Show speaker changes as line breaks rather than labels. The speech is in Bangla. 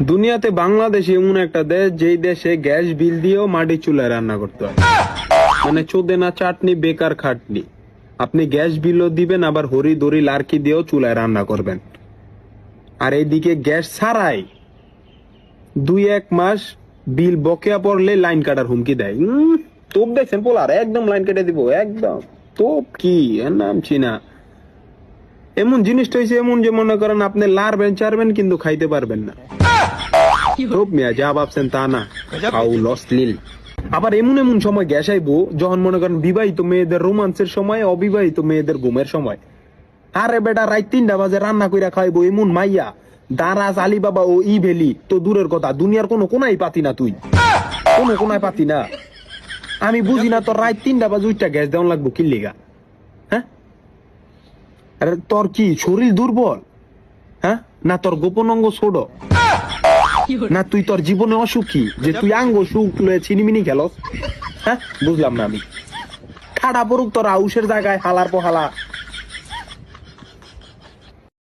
দুনিয়াতে বাংলাদেশ এমন একটা দেশ যেই দেশে গ্যাস বিল দিয়েও মাটির চুলায় রান্না করতে হয়। মানে চোদে না চাটনি, বেকার খাটনি। আপনি গ্যাস বিলও দিবেন, আবার হরি দড়ি লার্কি দিয়েও চুলায় রান্না করবেন। আর এইদিকে গ্যাস ছাড়াই 2-1 মাস বিল বকেয়া পড়লে লাইন কাটার হুমকি দেয়। তোপ দেখছেন পোলার, একদম লাইন কেটে দিব, একদম। তোপ কি, এর নাম চিনা। এমন জিনিসটা হয়েছে এমন যে মনে করেন আপনি লারবেন চারবেন কিন্তু খাইতে পারবেন না। তোপ মিয়া, যা ভাবছেন তা না, ফাউল অশ্লীল। আবার এমন এমন সময় গ্যাস আইবো যখন মনে করেন বিবাহিত মেয়েদের রোমান্সের সময়, অবিবাহিত মেয়েদের ঘুমের সময়। আরে বেটা, রাত 3টা বাজে রান্না কইরা খাইবো এমন মাইয়া, দারাজ, আলিবাবা ও ই ভ্যালি তো দূরের কথা, দুনিয়ার কোনো কোনায় পাতি না। তুই কোনো কোনায় পাতি না। আমি বুঝি না তোর রাত 3টা বাজে উঠটা গ্যাস দেওয়ান লাগবো কি লিগা? হ্যাঁ, আরে তোর কি শরীর দুর্বল? হ্যাঁ, না তোর গোপন অঙ্গ ছোট? না তুই তোর জীবনে অসুখী যে তুই আঙ্গ সুখ লয়ে ছিনিমিনি খেলস? হ্যাঁ, বুঝলাম না আমি। ঠাডা পড়ুক তোর আউসের জায়গায় হালার পহালা।